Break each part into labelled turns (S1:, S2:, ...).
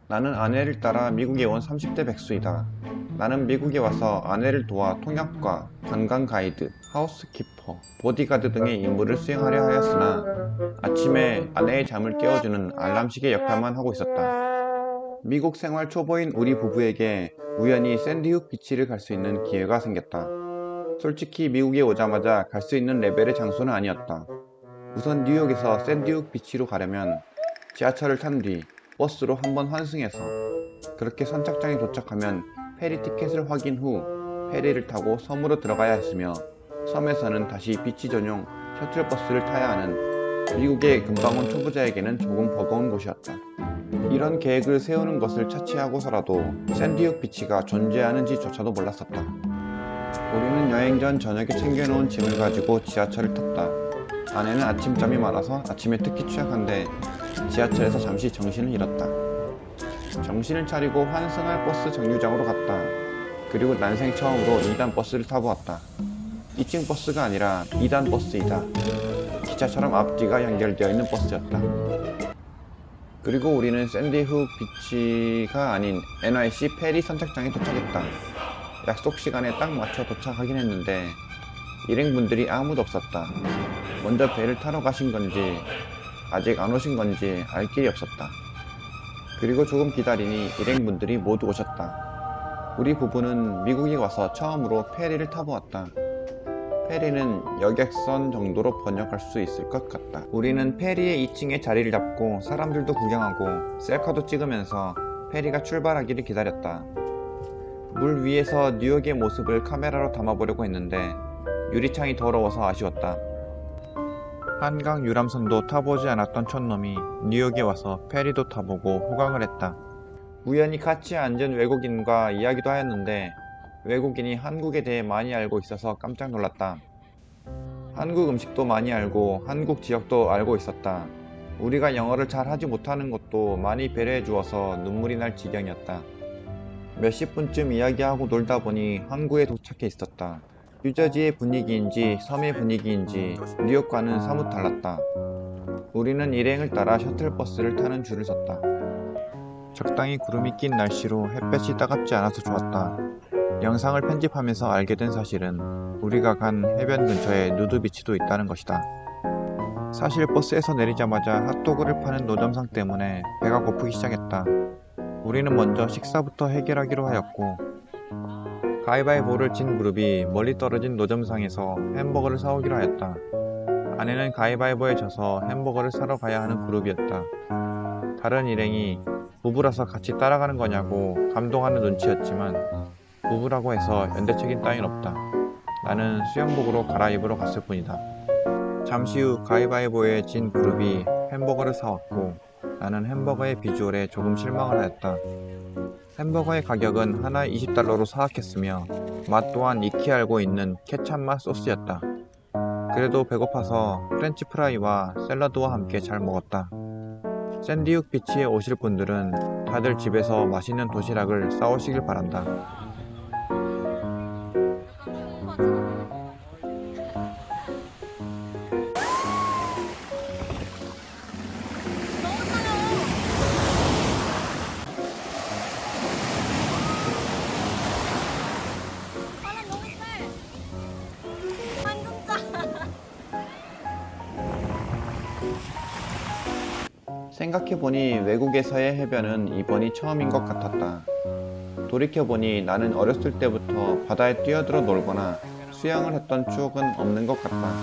S1: 나는 아내를 따라 미국에 온 30대 백수이다. 나는 미국에 와서 아내를 도와 통역과 관광 가이드, 하우스키퍼, 보디가드 등의 임무를 수행하려 하였으나 아침에 아내의 잠을 깨워주는 알람시계 역할만 하고 있었다. 미국 생활 초보인 우리 부부에게 우연히 샌디훅 비치를 갈 수 있는 기회가 생겼다. 솔직히 미국에 오자마자 갈 수 있는 레벨의 장소는 아니었다. 우선 뉴욕에서 샌디훅 비치로 가려면 지하철을 탄 뒤 버스로 한번 환승해서 그렇게 선착장에 도착하면 페리 티켓을 확인 후 페리를 타고 섬으로 들어가야 했으며 섬에서는 다시 비치 전용 셔틀버스를 타야 하는 미국의 금방 온 초보자에게는 조금 버거운 곳이었다. 이런 계획을 세우는 것을 차치하고서라도 샌디훅 비치가 존재하는지조차도 몰랐었다. 우리는 여행 전 저녁에 챙겨놓은 짐을 가지고 지하철을 탔다. 아내는 아침잠이 많아서 아침에 특히 취약한데 지하철에서 잠시 정신을 잃었다. 정신을 차리고 환승할 버스 정류장으로 갔다. 그리고 난생 처음으로 2단 버스를 타보았다. 2층 버스가 아니라 2단 버스이다. 기차처럼 앞뒤가 연결되어 있는 버스였다. 그리고 우리는 샌디훅 비치가 아닌 NYC 페리 선착장에 도착했다. 약속 시간에 딱 맞춰 도착하긴 했는데 일행분들이 아무도 없었다. 먼저 배를 타러 가신 건지 아직 안 오신 건지 알 길이 없었다. 그리고 조금 기다리니 일행분들이 모두 오셨다. 우리 부부는 미국에 와서 처음으로 페리를 타보았다. 페리는 여객선 정도로 번역할 수 있을 것 같다. 우리는 페리의 2층에 자리를 잡고 사람들도 구경하고 셀카도 찍으면서 페리가 출발하기를 기다렸다. 물 위에서 뉴욕의 모습을 카메라로 담아보려고 했는데 유리창이 더러워서 아쉬웠다. 한강 유람선도 타보지 않았던 촌놈이 뉴욕에 와서 페리도 타보고 호강을 했다. 우연히 같이 앉은 외국인과 이야기도 하였는데 외국인이 한국에 대해 많이 알고 있어서 깜짝 놀랐다. 한국 음식도 많이 알고 한국 지역도 알고 있었다. 우리가 영어를 잘 하지 못하는 것도 많이 배려해 주어서 눈물이 날 지경이었다. 몇십 분쯤 이야기하고 놀다 보니 항구에 도착해 있었다. 뉴저지의 분위기인지 섬의 분위기인지 뉴욕과는 사뭇 달랐다. 우리는 일행을 따라 셔틀버스를 타는 줄을 섰다. 적당히 구름이 낀 날씨로 햇볕이 따갑지 않아서 좋았다. 영상을 편집하면서 알게 된 사실은 우리가 간 해변 근처에 누드비치도 있다는 것이다. 사실 버스에서 내리자마자 핫도그를 파는 노점상 때문에 배가 고프기 시작했다. 우리는 먼저 식사부터 해결하기로 하였고 가위바위보를 진 그룹이 멀리 떨어진 노점상에서 햄버거를 사오기로 하였다. 아내는 가위바위보에 져서 햄버거를 사러 가야 하는 그룹이었다. 다른 일행이 부부라서 같이 따라가는 거냐고 감동하는 눈치였지만 부부라고 해서 연대책임 따윈 없다. 나는 수영복으로 갈아입으러 갔을 뿐이다. 잠시 후 가위바위보에 진 그룹이 햄버거를 사왔고 나는 햄버거의 비주얼에 조금 실망을 하였다. 햄버거의 가격은 하나 20달러로 사악했으며 맛 또한 익히 알고 있는 케찹맛 소스였다. 그래도 배고파서 프렌치 프라이와 샐러드와 함께 잘 먹었다. 샌디훅 비치에 오실 분들은 다들 집에서 맛있는 도시락을 싸오시길 바란다. 생각해보니 외국에서의 해변은 이번이 처음인 것 같았다. 돌이켜보니 나는 어렸을 때부터 바다에 뛰어들어 놀거나 수영을 했던 추억은 없는 것 같다.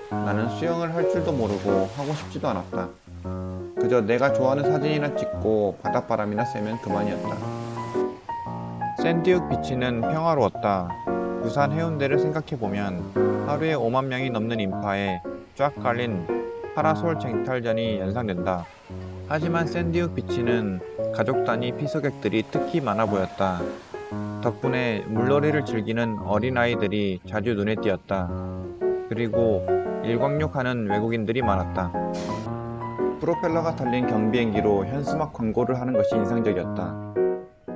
S1: 나는 수영을 할 줄도 모르고 하고 싶지도 않았다. 그저 내가 좋아하는 사진이나 찍고 바닷바람이나 쐬면 그만이었다. 샌디훅 비치는 평화로웠다. 부산 해운대를 생각해보면 하루에 5만 명이 넘는 인파에 쫙 깔린 파라솔 쟁탈전이 연상된다. 하지만 샌디훅 비치는 가족 단위 피서객들이 특히 많아 보였다. 덕분에 물놀이를 즐기는 어린아이들이 자주 눈에 띄었다. 그리고 일광욕하는 외국인들이 많았다. 프로펠러가 달린 경비행기로 현수막 광고를 하는 것이 인상적이었다.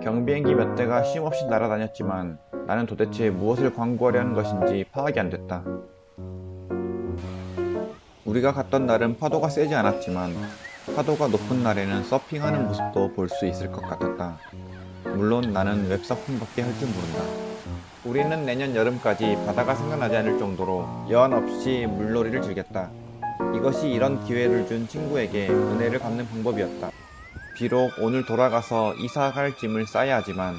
S1: 경비행기 몇 대가 쉼없이 날아다녔지만 나는 도대체 무엇을 광고하려는 것인지 파악이 안 됐다. 우리가 갔던 날은 파도가 세지 않았지만 파도가 높은 날에는 서핑하는 모습도 볼 수 있을 것 같았다. 물론 나는 웹서핑밖에 할 줄 모른다. 우리는 내년 여름까지 바다가 생각나지 않을 정도로 여한 없이 물놀이를 즐겼다. 이것이 이런 기회를 준 친구에게 은혜를 갚는 방법이었다. 비록 오늘 돌아가서 이사 갈 짐을 싸야 하지만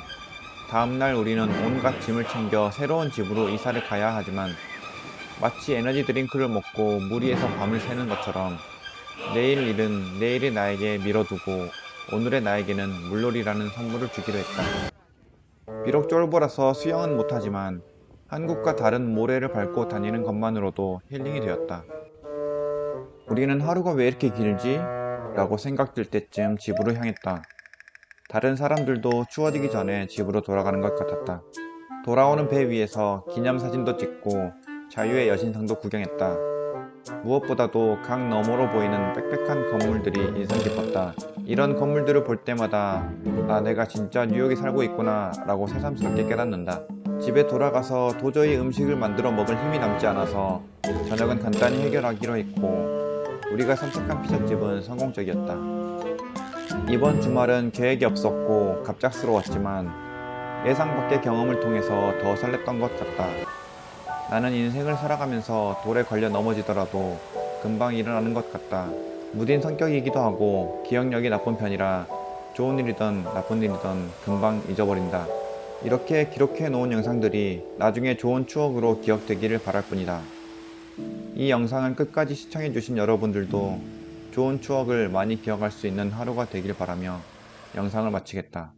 S1: 다음날 우리는 온갖 짐을 챙겨 새로운 집으로 이사를 가야 하지만 마치 에너지 드링크를 먹고 무리해서 밤을 새는 것처럼 내일 일은 내일의 나에게 미뤄두고 오늘의 나에게는 물놀이라는 선물을 주기로 했다. 비록 쫄보라서 수영은 못하지만 한국과 다른 모래를 밟고 다니는 것만으로도 힐링이 되었다. 우리는 하루가 왜 이렇게 길지? 라고 생각될 때쯤 집으로 향했다. 다른 사람들도 추워지기 전에 집으로 돌아가는 것 같았다. 돌아오는 배 위에서 기념사진도 찍고 자유의 여신상도 구경했다. 무엇보다도 강 너머로 보이는 빽빽한 건물들이 인상 깊었다. 이런 건물들을 볼 때마다 아, 내가 진짜 뉴욕에 살고 있구나 라고 새삼스럽게 깨닫는다. 집에 돌아가서 도저히 음식을 만들어 먹을 힘이 남지 않아서 저녁은 간단히 해결하기로 했고 우리가 선택한 피자집은 성공적이었다. 이번 주말은 계획이 없었고 갑작스러웠지만 예상 밖의 경험을 통해서 더 설렜던 것 같다. 나는 인생을 살아가면서 돌에 걸려 넘어지더라도 금방 일어나는 것 같다. 무딘 성격이기도 하고 기억력이 나쁜 편이라 좋은 일이든 나쁜 일이든 금방 잊어버린다. 이렇게 기록해 놓은 영상들이 나중에 좋은 추억으로 기억되기를 바랄 뿐이다. 이 영상을 끝까지 시청해 주신 여러분들도 좋은 추억을 많이 기억할 수 있는 하루가 되길 바라며 영상을 마치겠다.